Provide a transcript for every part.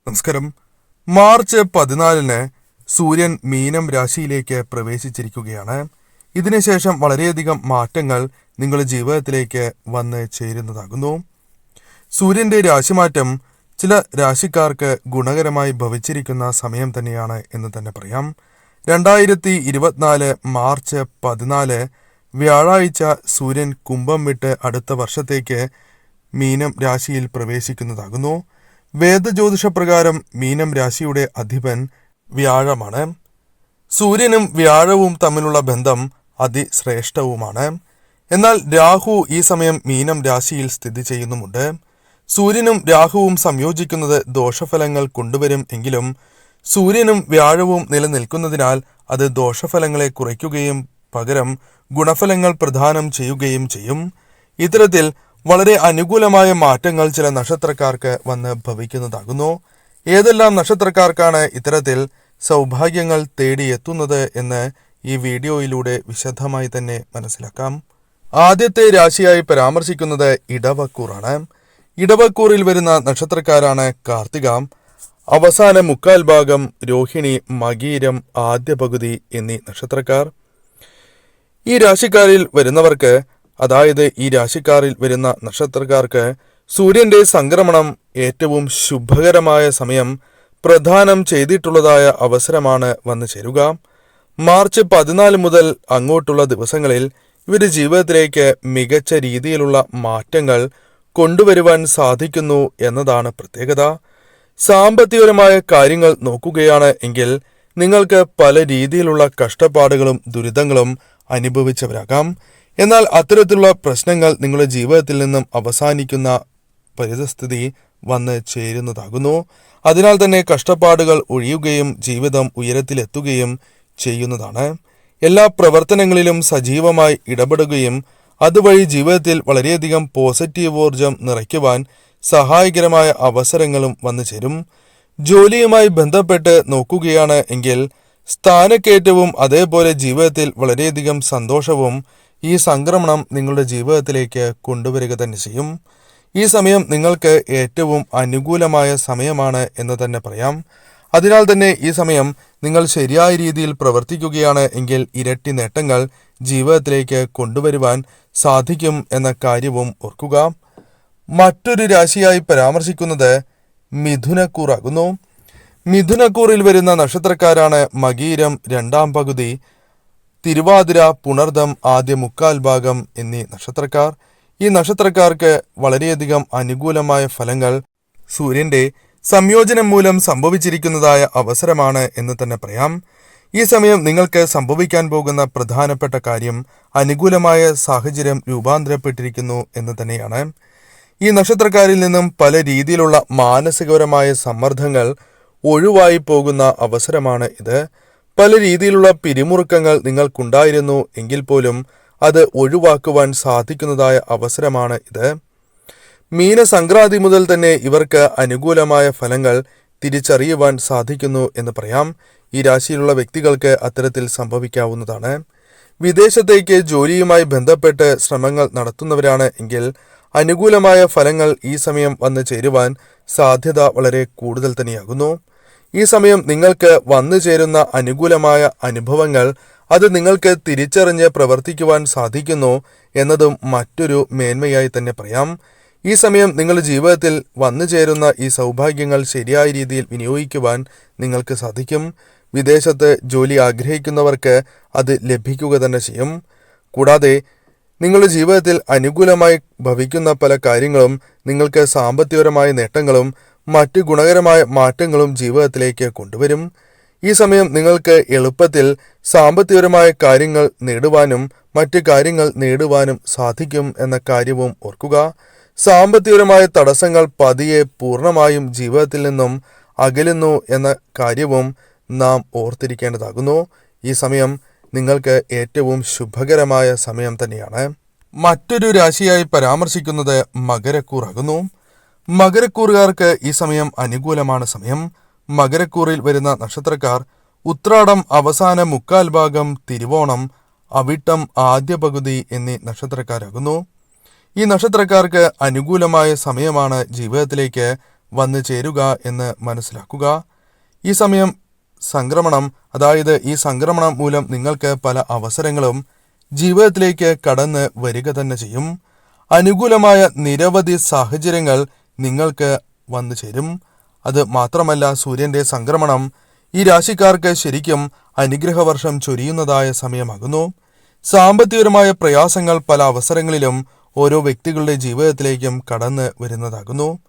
നമസ്കാരം. മാർച്ച് 14 സൂര്യൻ മീനം രാശിയിലേക്ക് പ്രവേശിച്ചിരിക്കുകയാണ്. ഇതിനുശേഷം വളരെയധികം മാറ്റങ്ങൾ നിങ്ങളുടെ ജീവിതത്തിലേക്ക് വന്ന് ചേരുന്നതാകുന്നു. സൂര്യന്റെ രാശിമാറ്റം ചില രാശിക്കാർക്ക് ഗുണകരമായി ഭവിച്ചിരിക്കുന്ന സമയം തന്നെയാണ് എന്ന് തന്നെ പറയാം. 2024 മാർച്ച് 14 വ്യാഴാഴ്ച സൂര്യൻ കുംഭം വിട്ട് അടുത്ത വർഷത്തേക്ക് മീനം രാശിയിൽ പ്രവേശിക്കുന്നതാകുന്നു. വേദജ്യോതിഷപ്രകാരം മീനം രാശിയുടെ അധിപൻ വ്യാഴമാണ്. സൂര്യനും വ്യാഴവും തമ്മിലുള്ള ബന്ധം അതിശ്രേഷ്ഠവുമാണ്. എന്നാൽ രാഹു ഈ സമയം മീനം രാശിയിൽ സ്ഥിതി ചെയ്യുന്നുമുണ്ട്. സൂര്യനും രാഹുവും സംയോജിക്കുന്നത് ദോഷഫലങ്ങൾ കൊണ്ടുവരും എങ്കിലും സൂര്യനും വ്യാഴവും നിലനിൽക്കുന്നതിനാൽ അത് ദോഷഫലങ്ങളെ കുറയ്ക്കുകയും പകരം ഗുണഫലങ്ങൾ പ്രദാനം ചെയ്യുകയും ചെയ്യും. ഇത്തരത്തിൽ വളരെ അനുകൂലമായ മാറ്റങ്ങൾ ചില നക്ഷത്രക്കാർക്ക് വന്ന് ഭവിക്കുന്നതാകുന്നു. ഏതെല്ലാം നക്ഷത്രക്കാർക്കാണ് ഇത്തരത്തിൽ സൗഭാഗ്യങ്ങൾ തേടിയെത്തുന്നത് എന്ന് ഈ വീഡിയോയിലൂടെ വിശദമായി തന്നെ മനസ്സിലാക്കാം. ആദ്യത്തെ രാശിയായി പരാമർശിക്കുന്നത് ഇടവക്കൂറാണ്. ഇടവക്കൂറിൽ വരുന്ന നക്ഷത്രക്കാരാണ് കാർത്തിക, അവസാന മുക്കാൽ ഭാഗം, രോഹിണി, മകീരം, ആദ്യ പകുതി എന്നീ നക്ഷത്രക്കാർ. ഈ രാശിക്കാരിൽ വരുന്നവർക്ക്, അതായത് ഈ രാശിക്കാരിൽ വരുന്ന നക്ഷത്രക്കാർക്ക് സൂര്യന്റെ സംക്രമണം ഏറ്റവും ശുഭകരമായ സമയം പ്രദാനം ചെയ്തിട്ടുള്ളതായ അവസരമാണ് വന്നു ചേരുക. മാർച്ച് 14 മുതൽ അങ്ങോട്ടുള്ള ദിവസങ്ങളിൽ ഇവരുടെ ജീവിതത്തിലേക്ക് മികച്ച രീതിയിലുള്ള മാറ്റങ്ങൾ കൊണ്ടുവരുവാൻ സാധിക്കുന്നു എന്നതാണ് പ്രത്യേകത. സാമ്പത്തികപരമായ കാര്യങ്ങൾ നോക്കുകയാണ് എങ്കിൽ നിങ്ങൾക്ക് പല രീതിയിലുള്ള കഷ്ടപ്പാടുകളും ദുരിതങ്ങളും അനുഭവിച്ചവരാകാം. എന്നാൽ അത്തരത്തിലുള്ള പ്രശ്നങ്ങൾ നിങ്ങളുടെ ജീവിതത്തിൽ നിന്നും അവസാനിക്കുന്ന പരിതസ്ഥിതി വന്ന് ചേരുന്നതാകുന്നു. അതിനാൽ തന്നെ കഷ്ടപ്പാടുകൾ ഒഴിയുകയും ജീവിതം ഉയരത്തിലെത്തുകയും ചെയ്യുന്നതാണ്. എല്ലാ പ്രവർത്തനങ്ങളിലും സജീവമായി ഇടപെടുകയും അതുവഴി ജീവിതത്തിൽ വളരെയധികം പോസിറ്റീവ് ഊർജം നിറയ്ക്കുവാൻ സഹായകരമായ അവസരങ്ങളും വന്നു ചേരും. ജോലിയുമായി ബന്ധപ്പെട്ട് നോക്കുകയാണ് എങ്കിൽ സ്ഥാനക്കയറ്റവും അതേപോലെ ജീവിതത്തിൽ വളരെയധികം സന്തോഷവും ഈ സംക്രമണം നിങ്ങളുടെ ജീവിതത്തിലേക്ക് കൊണ്ടുവരിക തന്നെ ചെയ്യും. ഈ സമയം നിങ്ങൾക്ക് ഏറ്റവും അനുകൂലമായ സമയമാണ് എന്ന് തന്നെ പറയാം. അതിനാൽ തന്നെ ഈ സമയം നിങ്ങൾ ശരിയായ രീതിയിൽ പ്രവർത്തിക്കുകയാണ് എങ്കിൽ ഇരട്ടി നേട്ടങ്ങൾ ജീവിതത്തിലേക്ക് കൊണ്ടുവരുവാൻ സാധിക്കും എന്ന കാര്യവും ഓർക്കുക. മറ്റൊരു രാശിയായി പരാമർശിക്കുന്നത് മിഥുനക്കൂറാകുന്നു. മിഥുനക്കൂറിൽ വരുന്ന നക്ഷത്രക്കാരാണ് മകീരം, രണ്ടാം പകുതി, തിരുവാതിര, പുണർദം, ആദ്യ മുക്കാൽ ഭാഗം എന്നീ നക്ഷത്രക്കാർ. ഈ നക്ഷത്രക്കാർക്ക് വളരെയധികം അനുകൂലമായ ഫലങ്ങൾ സൂര്യന്റെ സംയോജനം മൂലം സംഭവിച്ചിരിക്കുന്നതായ അവസരമാണ് എന്ന് തന്നെ പറയാം. ഈ സമയം നിങ്ങൾക്ക് സംഭവിക്കാൻ പോകുന്ന പ്രധാനപ്പെട്ട കാര്യം അനുകൂലമായ സാഹചര്യം രൂപാന്തരപ്പെട്ടിരിക്കുന്നു എന്ന് തന്നെയാണ്. ഈ നക്ഷത്രക്കാരിൽ നിന്നും പല രീതിയിലുള്ള മാനസികപരമായ സമ്മർദ്ദങ്ങൾ ഒഴിവായി പോകുന്ന അവസരമാണ് ഇത്. പല രീതിയിലുള്ള പിരിമുറുക്കങ്ങൾ നിങ്ങൾക്കുണ്ടായിരുന്നു എങ്കിൽ പോലും അത് ഒഴിവാക്കുവാൻ സാധിക്കുന്നതായ അവസരമാണ് ഇത്. മീനസംക്രാന്തി മുതൽ തന്നെ ഇവർക്ക് അനുകൂലമായ ഫലങ്ങൾ തിരിച്ചറിയുവാൻ സാധിക്കുന്നു എന്ന് പറയാം. ഈ രാശിയിലുള്ള വ്യക്തികൾക്ക് അത്തരത്തിൽ സംഭവിക്കാവുന്നതാണ്. വിദേശത്തേക്ക് ജോലിയുമായി ബന്ധപ്പെട്ട് ശ്രമങ്ങൾ നടത്തുന്നവരാണ് എങ്കിൽ അനുകൂലമായ ഫലങ്ങൾ ഈ സമയം വന്നു ചേരുവാൻ സാധ്യത വളരെ കൂടുതൽ തന്നെയാകുന്നു. ഈ സമയം നിങ്ങൾക്ക് വന്നു ചേരുന്ന അനുകൂലമായ അനുഭവങ്ങൾ അത് നിങ്ങൾക്ക് തിരിച്ചറിഞ്ഞ് പ്രവർത്തിക്കുവാൻ സാധിക്കുന്നു എന്നതും മറ്റൊരു മേന്മയായി തന്നെ പറയാം. ഈ സമയം നിങ്ങളുടെ ജീവിതത്തിൽ വന്നു ചേരുന്ന ഈ സൗഭാഗ്യങ്ങൾ ശരിയായ രീതിയിൽ വിനിയോഗിക്കുവാൻ നിങ്ങൾക്ക് സാധിക്കും. വിദേശത്ത് ജോലി ആഗ്രഹിക്കുന്നവർക്ക് അത് ലഭിക്കുക തന്നെ ചെയ്യും. കൂടാതെ നിങ്ങളുടെ ജീവിതത്തിൽ അനുകൂലമായി ഭവിക്കുന്ന പല കാര്യങ്ങളും നിങ്ങൾക്ക് സാമ്പത്തികപരമായ നേട്ടങ്ങളും മറ്റ് ഗുണകരമായ മാറ്റങ്ങളും ജീവിതത്തിലേക്ക് കൊണ്ടുവരും. ഈ സമയം നിങ്ങൾക്ക് എളുപ്പത്തിൽ സാമ്പത്തികപരമായ കാര്യങ്ങൾ നേടുവാനും മറ്റ് കാര്യങ്ങൾ നേടുവാനും സാധിക്കും എന്ന കാര്യവും ഓർക്കുക. സാമ്പത്തികപരമായ തടസ്സങ്ങൾ പതിയെ പൂർണ്ണമായും ജീവിതത്തിൽ നിന്നും അകലുന്നു എന്ന കാര്യവും നാം ഓർത്തിരിക്കേണ്ടതാകുന്നു. ഈ സമയം നിങ്ങൾക്ക് ഏറ്റവും ശുഭകരമായ സമയം തന്നെയാണ്. മറ്റൊരു രാശിയായി പരാമർശിക്കുന്നത് മകരക്കൂറാകുന്നു. മകരക്കൂറുകാർക്ക് ഈ സമയം അനുകൂലമാണ് സമയം. മകരക്കൂറിൽ വരുന്ന നക്ഷത്രക്കാർ ഉത്രാടം, അവസാന മുക്കാൽ ഭാഗം, തിരുവോണം, അവിട്ടം, ആദ്യ പകുതി എന്നീ നക്ഷത്രക്കാരാകുന്നു. ഈ നക്ഷത്രക്കാർക്ക് അനുകൂലമായ സമയമാണ് ജീവിതത്തിലേക്ക് വന്നു ചേരുക എന്ന് മനസ്സിലാക്കുക. ഈ സമയം ഈ സംക്രമണം മൂലം നിങ്ങൾക്ക് പല അവസരങ്ങളും ജീവിതത്തിലേക്ക് കടന്ന് വരിക തന്നെ ചെയ്യും. അനുകൂലമായ നിരവധി സാഹചര്യങ്ങൾ നിങ്ങൾക്ക് വന്നു ചേരും. അത് മാത്രമല്ല, സൂര്യന്റെ സംക്രമണം ഈ രാശിക്കാർക്ക് ശരിക്കും അനുഗ്രഹവർഷം ചൊരിയുന്നതായ സമയമാകുന്നു. സാമ്പത്തികപരമായ പ്രയാസങ്ങൾ പല അവസരങ്ങളിലും ഓരോ വ്യക്തികളുടെ ജീവിതത്തിലേക്കും കടന്ന് വരുന്നതാകുന്നു.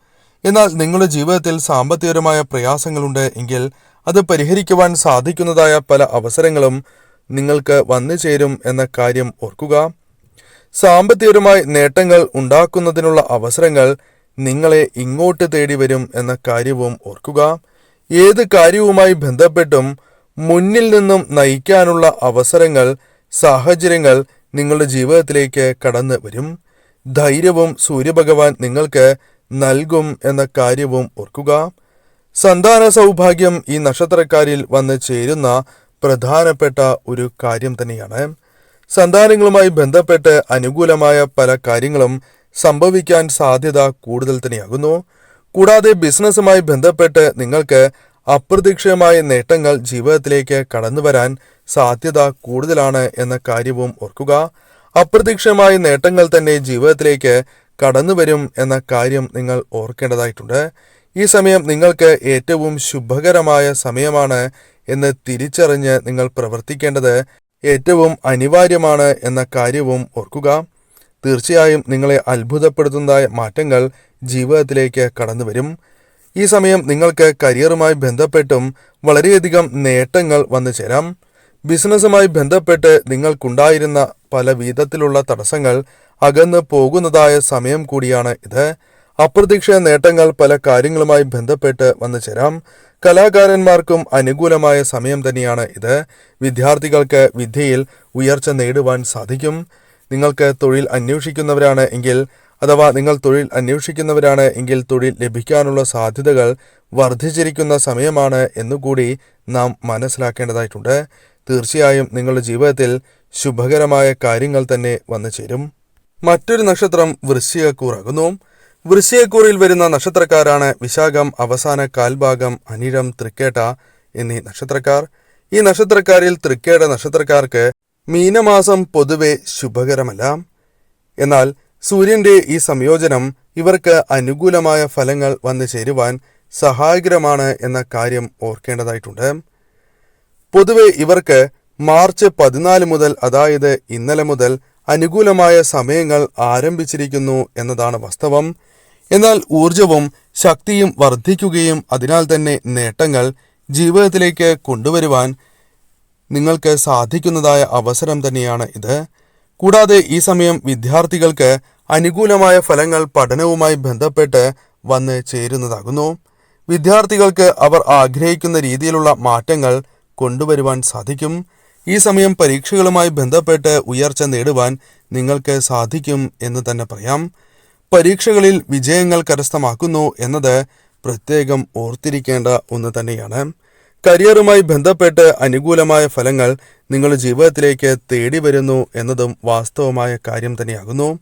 എന്നാൽ നിങ്ങളുടെ ജീവിതത്തിൽ സാമ്പത്തികപരമായ പ്രയാസങ്ങളുണ്ട് എങ്കിൽ അത് പരിഹരിക്കുവാൻ സാധിക്കുന്നതായ പല അവസരങ്ങളും നിങ്ങൾക്ക് വന്നു ചേരും എന്ന കാര്യം ഓർക്കുക. സാമ്പത്തികപരമായ നേട്ടങ്ങൾ ഉണ്ടാക്കുന്നതിനുള്ള അവസരങ്ങൾ നിങ്ങളെ ഇങ്ങോട്ട് തേടി വരും എന്ന കാര്യവും ഓർക്കുക. ഏത് കാര്യവുമായി ബന്ധപ്പെട്ടും മുന്നിൽ നിന്നും നയിക്കാനുള്ള അവസരങ്ങൾ, സാഹചര്യങ്ങൾ നിങ്ങളുടെ ജീവിതത്തിലേക്ക് കടന്നു വരും. ധൈര്യവും സൂര്യഭഗവാൻ നിങ്ങൾക്ക് നൽകും എന്ന കാര്യവും ഓർക്കുക. സന്താന സൗഭാഗ്യം ഈ നക്ഷത്രക്കാരിൽ വന്ന് ചേരുന്ന പ്രധാനപ്പെട്ട ഒരു കാര്യം തന്നെയാണ്. സന്താനങ്ങളുമായി ബന്ധപ്പെട്ട് അനുകൂലമായ പല കാര്യങ്ങളും സംഭവിക്കാൻ സാധ്യത കൂടുതൽ തന്നെയാകുന്നു. കൂടാതെ ബിസിനസ്സുമായി ബന്ധപ്പെട്ട് നിങ്ങൾക്ക് അപ്രതീക്ഷിതമായ നേട്ടങ്ങൾ ജീവിതത്തിലേക്ക് കടന്നു വരാൻ സാധ്യത കൂടുതലാണ് എന്ന കാര്യവും ഓർക്കുക. അപ്രതീക്ഷിതമായ നേട്ടങ്ങൾ തന്നെ ജീവിതത്തിലേക്ക് കടന്നു വരും എന്ന കാര്യം നിങ്ങൾ ഓർക്കേണ്ടതായിട്ടുണ്ട്. ഈ സമയം നിങ്ങൾക്ക് ഏറ്റവും ശുഭകരമായ സമയമാണ് എന്ന് തിരിച്ചറിഞ്ഞ് നിങ്ങൾ പ്രവർത്തിക്കേണ്ടത് ഏറ്റവും അനിവാര്യമാണ് എന്ന കാര്യവും ഓർക്കുക. തീർച്ചയായും നിങ്ങളെ അത്ഭുതപ്പെടുത്തുന്നതായ മാറ്റങ്ങൾ ജീവിതത്തിലേക്ക് കടന്നു വരും. ഈ സമയം നിങ്ങൾക്ക് കരിയറുമായി ബന്ധപ്പെട്ടും വളരെയധികം നേട്ടങ്ങൾ വന്നു ചേരാം. ബിസിനസ്സുമായി ബന്ധപ്പെട്ട് നിങ്ങൾക്കുണ്ടായിരുന്ന പല വിധത്തിലുള്ള തടസ്സങ്ങൾ അകന്നു പോകുന്നതായ സമയം കൂടിയാണ് ഇത്. അപ്രതീക്ഷിത നേട്ടങ്ങൾ പല കാര്യങ്ങളുമായി ബന്ധപ്പെട്ട് വന്നു ചേരാം. കലാകാരന്മാർക്കും അനുകൂലമായ സമയം തന്നെയാണ് ഇത്. വിദ്യാർത്ഥികൾക്ക് വിദ്യയിൽ ഉയർച്ച നേടുവാൻ സാധിക്കും. നിങ്ങൾക്ക് തൊഴിൽ അന്വേഷിക്കുന്നവരാണ് എങ്കിൽ തൊഴിൽ ലഭിക്കാനുള്ള സാധ്യതകൾ വർദ്ധിച്ചിരിക്കുന്ന സമയമാണ് എന്നുകൂടി നാം മനസ്സിലാക്കേണ്ടതായിട്ടുണ്ട്. തീർച്ചയായും നിങ്ങളുടെ ജീവിതത്തിൽ ശുഭകരമായ കാര്യങ്ങൾ തന്നെ വന്നു ചേരും. മറ്റൊരു നക്ഷത്രം വൃശ്ചികക്കൂറാകുന്നു. വൃശ്ചികക്കൂറിൽ വരുന്ന നക്ഷത്രക്കാരാണ് വിശാഖം, അവസാന കാൽഭാഗം, അനിഴം, തൃക്കേട്ട എന്നീ നക്ഷത്രക്കാർ. ഈ നക്ഷത്രക്കാരിൽ തൃക്കേട്ട നക്ഷത്രക്കാർക്ക് മീനമാസം പൊതുവെ ശുഭകരമല്ല. എന്നാൽ സൂര്യന്റെ ഈ സംയോജനം ഇവർക്ക് അനുകൂലമായ ഫലങ്ങൾ വന്നു ചേരുവാൻ സഹായകരമാണ് എന്ന കാര്യം ഓർക്കേണ്ടതായിട്ടുണ്ട്. പൊതുവെ ഇവർക്ക് മാർച്ച് 14 മുതൽ, അതായത് ഇന്നലെ മുതൽ അനുകൂലമായ സമയങ്ങൾ ആരംഭിച്ചിരിക്കുന്നു എന്നതാണ് വാസ്തവം. എന്നാൽ ഊർജവും ശക്തിയും വർദ്ധിക്കുകയും അതിനാൽ തന്നെ നേട്ടങ്ങൾ ജീവിതത്തിലേക്ക് കൊണ്ടുവരുവാൻ നിങ്ങൾക്ക് സാധിക്കുന്നതായ അവസരം തന്നെയാണ് ഇത്. കൂടാതെ ഈ സമയം വിദ്യാർത്ഥികൾക്ക് അനുകൂലമായ ഫലങ്ങൾ പഠനവുമായി ബന്ധപ്പെട്ട് വന്ന് ചേരുന്നതാകുന്നു. വിദ്യാർത്ഥികൾക്ക് അവർ ആഗ്രഹിക്കുന്ന രീതിയിലുള്ള മാറ്റങ്ങൾ കൊണ്ടുവരുവാൻ സാധിക്കും. ഈ സമയം പരീക്ഷകളുമായി ബന്ധപ്പെട്ട് ഉയർച്ച നേടുവാൻ നിങ്ങൾക്ക് സാധിക്കും എന്ന് തന്നെ പറയാം. പരീക്ഷകളിൽ വിജയങ്ങൾ കരസ്ഥമാക്കുന്നു എന്നത് പ്രത്യേകം ഓർത്തിരിക്കേണ്ട ഒന്ന് തന്നെയാണ്. കരിയറുമായി ബന്ധപ്പെട്ട് അനുകൂലമായ ഫലങ്ങൾ നിങ്ങളുടെ ജീവിതത്തിലേക്ക് തേടി വരുന്നു എന്നതും വാസ്തവമായ കാര്യം തന്നെയാകുന്നു.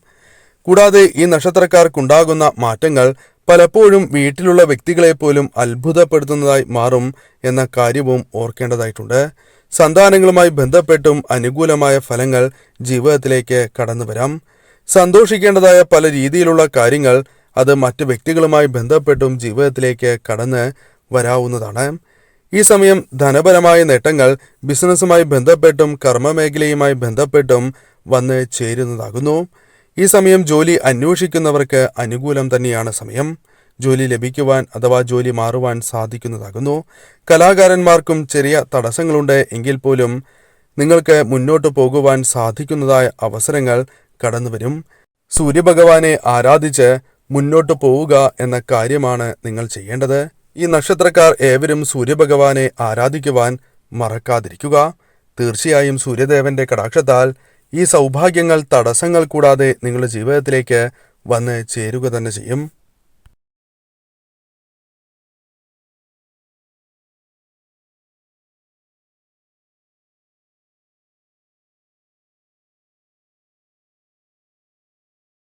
കൂടാതെ ഈ നക്ഷത്രക്കാർക്കുണ്ടാകുന്ന മാറ്റങ്ങൾ പലപ്പോഴും വീട്ടിലുള്ള വ്യക്തികളെ പോലും അത്ഭുതപ്പെടുത്തുന്നതായി മാറും എന്ന കാര്യവും ഓർക്കേണ്ടതായിട്ടുണ്ട്. സന്താനങ്ങളുമായി ബന്ധപ്പെട്ടും അനുകൂലമായ ഫലങ്ങൾ ജീവിതത്തിലേക്ക് കടന്നു വരാം. സന്തോഷിക്കേണ്ടതായ പല രീതിയിലുള്ള കാര്യങ്ങൾ അത് മറ്റ് വ്യക്തികളുമായി ബന്ധപ്പെട്ടും ജീവിതത്തിലേക്ക് കടന്ന് വരാവുന്നതാണ്. ഈ സമയം ധനപരമായ നേട്ടങ്ങൾ ബിസിനസ്സുമായി ബന്ധപ്പെട്ടും കർമ്മമേഖലയുമായി ബന്ധപ്പെട്ടും വന്ന് ചേരുന്നതാകുന്നു. ഈ സമയം ജോലി അന്വേഷിക്കുന്നവർക്ക് അനുകൂലം തന്നെയാണ് സമയം. ജോലി ലഭിക്കുവാൻ അഥവാ ജോലി മാറുവാൻ സാധിക്കുന്നതാകുന്നു. കലാകാരന്മാർക്കും ചെറിയ തടസ്സങ്ങളുണ്ട് എങ്കിൽ പോലും നിങ്ങൾക്ക് മുന്നോട്ട് പോകുവാൻ സാധിക്കുന്നതായ അവസരങ്ങൾ കടന്നുവരും. സൂര്യഭഗവാനെ ആരാധിച്ച് മുന്നോട്ട് പോവുക എന്ന കാര്യമാണ് നിങ്ങൾ ചെയ്യേണ്ടത്. ഈ നക്ഷത്രക്കാർ ഏവരും സൂര്യഭഗവാനെ ആരാധിക്കുവാൻ മറക്കാതിരിക്കുക. തീർച്ചയായും സൂര്യദേവന്റെ കടാക്ഷത്താൽ ഈ സൗഭാഗ്യങ്ങൾ തടസ്സങ്ങൾ കൂടാതെ നിങ്ങളുടെ ജീവിതത്തിലേക്ക് വന്ന് ചേരുക തന്നെ ചെയ്യും.